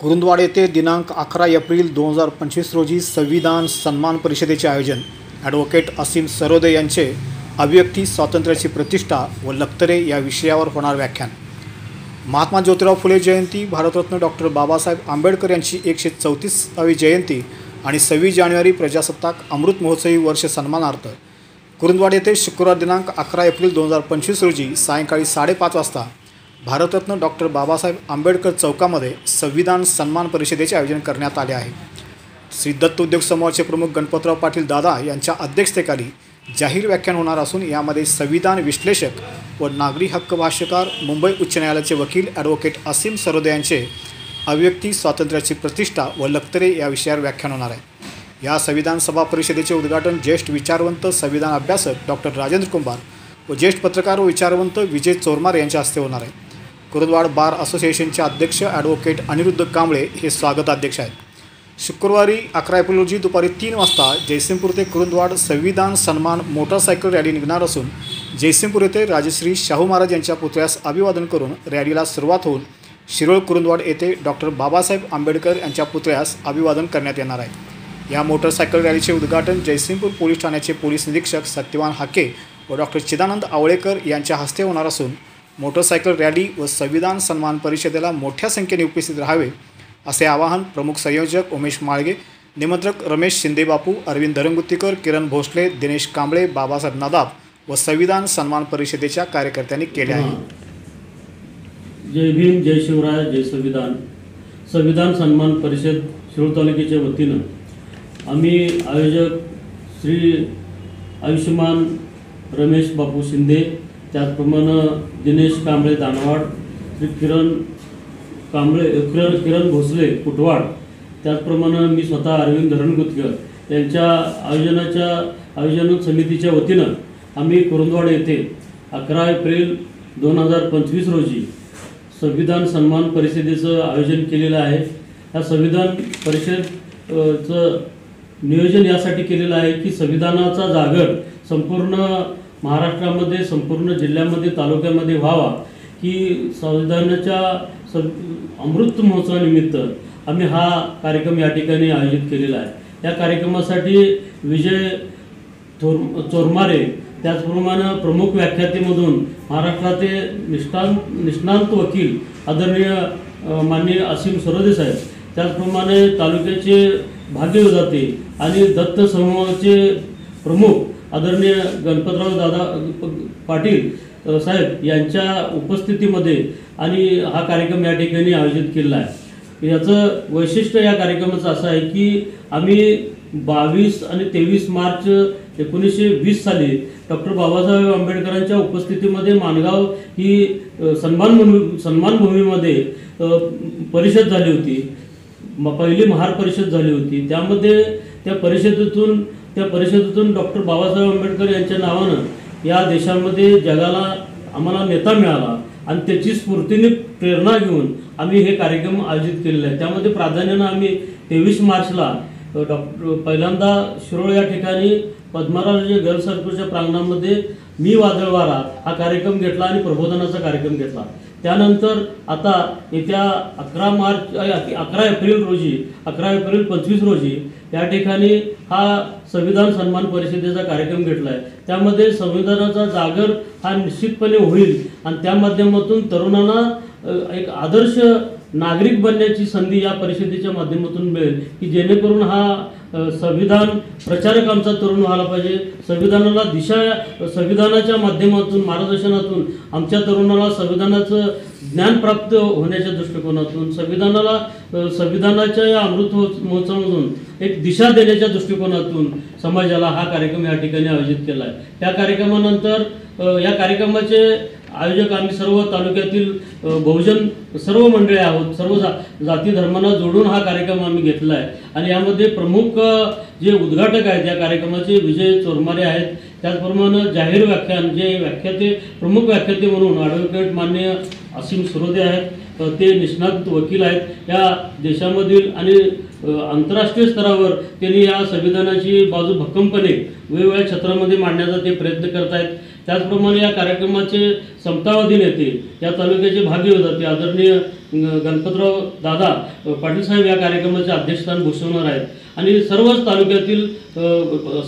कुरुंदवाड येथे दिनांक 11 एप्रिल 2025 रोजी संविधान सन्मान परिषदेचे आयोजन। ॲडव्होकेट असीम सरोदे यांचे अभिव्यक्ती स्वातंत्र्याची प्रतिष्ठा व लक्तरे या विषयावर होणार व्याख्यान। महात्मा ज्योतिराव फुले जयंती, भारतरत्न डॉक्टर बाबासाहेब आंबेडकर यांची 134वी जयंती आणि 26 जानेवारी प्रजासत्ताक अमृत महोत्सवी वर्ष सन्मानार्थ कुरुंदवाड येथे शुक्रवार दिनांक 11 एप्रिल 2025 रोजी सायंकाळी 5:30 वाजता भारतरत्न डॉक्टर बाबासाहेब आंबेडकर चौकामध्ये संविधान सन्मान परिषदेचे आयोजन करण्यात आले आहे। श्री दत्त उद्योग समूहाचे प्रमुख गणपतराव पाटील दादा यांच्या अध्यक्षतेखाली जाहीर व्याख्यान होणार असून यामध्ये संविधान विश्लेषक व नागरी हक्क भाष्यकार, मुंबई उच्च न्यायालयाचे वकील ॲडव्होकेट असीम सरोदे यांचे अभिव्यक्ती स्वातंत्र्याची प्रतिष्ठा व लक्तरे या विषयावर व्याख्यान होणार आहे। या संविधान सभा परिषदेचे उद्घाटन ज्येष्ठ विचारवंत संविधान अभ्यासक डॉक्टर राजेंद्र कुंभार व ज्येष्ठ पत्रकार व विचारवंत विजय चोरमार यांच्या हस्ते होणार आहे। कुरुंदवाड बार असोसिएशनचे अध्यक्ष ॲडव्होकेट अनिरुद्ध कांबळे हे स्वागताध्यक्ष आहेत। शुक्रवारी 11 एप्रिल रोजी दुपारी 3 वाजता जयसिंगपूर ते कुरुंदवाड संविधान सन्मान मोटरसायकल रॅली निघणार असून जयसिंगपूर येथे राजश्री शाहू महाराज यांच्या पुतळ्यास अभिवादन करून रॅलीला सुरुवात होऊन शिरोळ कुरुंदवाड येथे डॉक्टर बाबासाहेब आंबेडकर यांच्या पुतळ्यास अभिवादन करण्यात येणार आहे। या मोटरसायकल रॅलीचे उद्घाटन जयसिंगपूर पोलीस ठाण्याचे पोलीस निरीक्षक सत्यवान हाके व डॉक्टर चिदानंद आवळेकर यांच्या हस्ते होणार असून मोटरसायकल रॅली व संविधान सन्मान परिषदेला मोठ्या संख्येने उपस्थित राहावे असे आवाहन प्रमुख संयोजक उमेश माळगे, निमंत्रक रमेश शिंदेबापू, अरविंद धरंगुत्तीकर, किरण भोसले, दिनेश कांबळे, बाबासाहेब नादाब व संविधान सन्मान परिषदेच्या कार्यकर्त्यांनी केले आहे। जय भीम, जय शिवराय, जय संविधान। संविधान सन्मान परिषद शिरोळ तालुक्याच्या वतीनं आम्ही आयोजक श्री आयुष्यमान रमेश बापू शिंदे, त्याचप्रमाणे दिनेश कांबळे दानवाड, श्री किरण भोसले कुटवाड, त्याचप्रमाणे मी स्वतः अरविंद धरणगुत्तीकर यांच्या आयोजन समितीच्या वतीनं आम्ही कुरुंदवाड येथे 11 एप्रिल 2025 रोजी संविधान सन्मान परिषदेचं आयोजन केलेलं आहे। या संविधान परिषदेचं नियोजन यासाठी केलेलं आहे की संविधानाचा जागर संपूर्ण महाराष्ट्रामध्ये, संपूर्ण जिल्ह्यामध्ये, तालुक्यामध्ये व्हावा, की संविधानाच्या अमृत महोत्सवानिमित्त आम्ही हा कार्यक्रम या ठिकाणी आयोजित केलेला आहे। या कार्यक्रमासाठी विजय चोरमारे, त्याचप्रमाणे प्रमुख व्याख्यातेमधून महाराष्ट्राचे निष्णात वकील आदरणीय माननीय असीम सरोदे साहेब, त्याचप्रमाणे तालुक्याचे भाग्यविधाते आणि दत्त समूहाचे प्रमुख आदरणीय गणपतराव दादा पाटील साहेब यांच्या उपस्थितीमध्ये आणि हा कार्यक्रम या ठिकाणी आयोजित केला आहे। याचं वैशिष्ट्य या कार्यक्रमाचं असं आहे की आम्ही 22 आणि 23 मार्च 1920 साली डॉक्टर बाबासाहेब आंबेडकरांच्या उपस्थितीमध्ये माणगाव ही सन्मान भूमीमध्ये परिषद झाली होती, पहिली महार परिषद झाली होती। त्यामध्ये त्या परिषदेतून डॉक्टर बाबासाहेब आंबेडकर यांच्या नावानं या देशामध्ये जगाला आम्हाला नेता मिळाला आणि त्याची स्फूर्तीने प्रेरणा घेऊन आम्ही हे कार्यक्रम आयोजित केलेले आहे। त्यामध्ये प्राधान्यानं आम्ही 23 मार्चला पहिल्यांदा शिरोळ या ठिकाणी पद्मराज गर्ल सर्कलच्या प्रांगणामध्ये मी वादळवारा हा कार्यक्रम घेतला आणि प्रबोधनाचा कार्यक्रम घेतला। त्यानंतर आता येत्या 11 एप्रिल 25 रोजी या ठिकाणी हा संविधान सन्मान परिषदेचा कार्यक्रम घेतला आहे। त्यामध्ये संविधानाचा जागर हा निश्चितपणे होईल आणि त्या माध्यमातून तरुणांना एक आदर्श नागरिक बनण्याची संधी या परिषदेच्या माध्यमातून मिळेल, की जेणेकरून हा संविधान प्रचारक आमचा तरुण व्हायला पाहिजे। संविधानाला दिशा संविधानाच्या माध्यमातून, मार्गदर्शनातून आमच्या तरुणाला संविधानाचं ज्ञान प्राप्त होण्याच्या दृष्टिकोनातून, संविधानाच्या या अमृत महोत्सवामधून एक दिशा देण्याच्या दृष्टिकोनातून समाजाला हा कार्यक्रम या ठिकाणी आयोजित केला आहे। त्या कार्यक्रमानंतर या कार्यक्रमाचे आयोजक आम्ही सर्व तालुक्यातील बहुजन सर्व मंडळी आहोत, सर्व जाती धर्मांना जोडून हा कार्यक्रम आम्ही घेतला आहे आणि यामध्ये प्रमुख जे उद्घाटक आहेत या कार्यक्रमाचे विजय चोरमारे आहेत। त्याचप्रमाणे जाहीर व्याख्यान जे प्रमुख व्याख्याते म्हणून ॲडव्होकेट माननीय असीम सरोदे आहेत, ते निष्णात वकील आहेत। या देशामधील आणि आंतरराष्ट्रीय स्तरावर त्यांनी या संविधानाची बाजू भक्कमपणे वेगवेगळ्या क्षेत्रामध्ये मांडण्याचा ते प्रयत्न करत आहेत। त्याचप्रमाणे या कार्यक्रमाचे समतावादी नेते, या तालुक्याचे भाग्य विधाते आदरणीय गणपतराव दादा पाटील साहेब या कार्यक्रमाचे अध्यक्षस्थान भूषवणार आहेत आणि सर्वच तालुक्यातील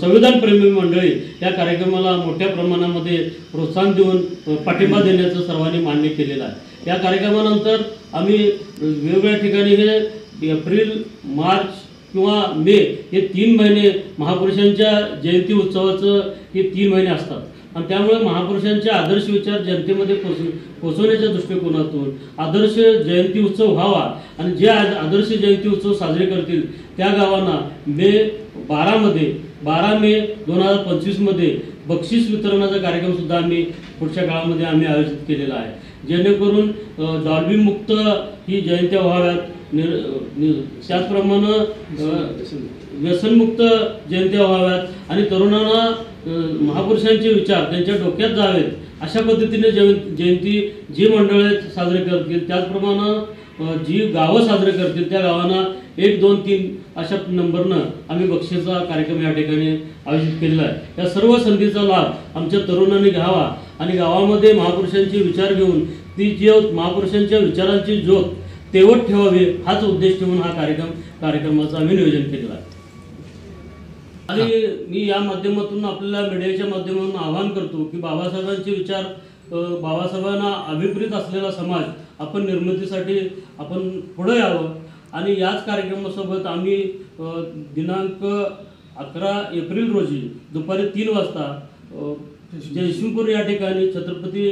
संविधानप्रेमी मंडळी या कार्यक्रमाला मोठ्या प्रमाणामध्ये प्रोत्साहन देऊन पाठिंबा देण्याचं सर्वांनी मान्य केलेलं आहे। या कार्यक्रमानंतर आम्ही वेगवेगळ्या ठिकाणी हे एप्रिल, मार्च किंवा मे हे 3 महिने महापुरुषांच्या जयंती उत्सवाचं हे 3 महिने असतात आणि त्यामुळे महापुरुषांचे आदर्श विचार जनतेमध्ये पोहोचवण्याच्या दृष्टिकोनातून आदर्श जयंती उत्सव व्हावा आणि जे आदर्श जयंती उत्सव साजरे करतील त्या गावांना मे 12 मे 2025 मध्ये बक्षीस वितरणाचा कार्यक्रम सुद्धा आम्ही पुढच्या काळामध्ये आम्ही आयोजित केलेला आहे, जेणेकरून डॉल्बी मुक्त ही जयंत्या व्हाव्यात, त्याचप्रमाणे व्यसनमुक्त जयंत्या व्हाव्यात आणि तरुणांना महापुरुषांचे विचार त्यांच्या डोक्यात जावेत अशा पद्धतीने जयंती जी मंडळे साजरे करतील, त्याचप्रमाणे जी गावं साजरे करतील त्या गावांना 1, 2, 3 अशा नंबरनं आम्ही बक्षिसाचा कार्यक्रम या ठिकाणी आयोजित केलेला आहे। या सर्व संधीचा लाभ आमच्या तरुणांनी घ्यावा आणि गावामध्ये महापुरुषांचे विचार घेऊन ती ज्योत महापुरुषांच्या विचारांची ज्योत तेवत ठेवावी हाच उद्देश ठेवून हा कार्यक्रमाचं आम्ही नियोजन केलेलं आहे। आणि मी या माध्यमातून आपल्याला मीडियाच्या माध्यमातून आवाहन करतो की बाबासाहेबांचे विचार, बाबासाहेबांना अभिप्रेत असलेला समाज आपण निर्मितीसाठी आपण पुढे यावं आणि याच कार्यक्रमासोबत आम्ही दिनांक 11 एप्रिल रोजी दुपारी 3 वाजता जयसिंगपूर या ठिकाणी छत्रपती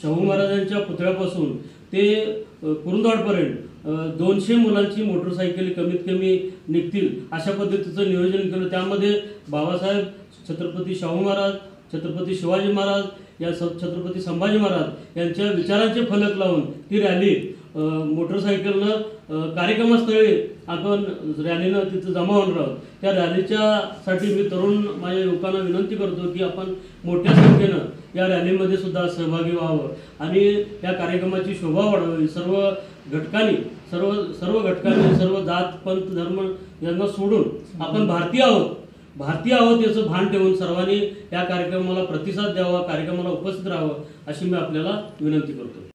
शाहू महाराजांच्या पुतळ्यापासून ते कुरुंदवाडपर्यंत 200 मुलांची मोटरसायकली कमीत कमी निघतील अशा पद्धतीचं नियोजन केलं। त्यामध्ये बाबासाहेब, छत्रपती शाहू महाराज, छत्रपती शिवाजी महाराज या छत्रपती संभाजी महाराज यांच्या विचारांचे फलक लावून ती रॅली मोटरसायकलनं कार्यक्रमस्थळी आपण रॅलीनं तिथं जमा होणार आहोत। त्या रॅलीच्यासाठी मी तरुण माझ्या युवकांना विनंती करतो की आपण मोठ्या संख्येनं या रॅलीमध्ये सुद्धा सहभागी व्हावं आणि या कार्यक्रमाची शोभा वाढवावी। सर्व घटकांनी सर्व जात, पंथ, धर्म यांना सोडून आपण भारतीय आहोत याचं भान ठेवून सर्वांनी या कार्यक्रमाला प्रतिसाद द्यावा, कार्यक्रमाला उपस्थित राहावं अशी मी आपल्याला विनंती करतो।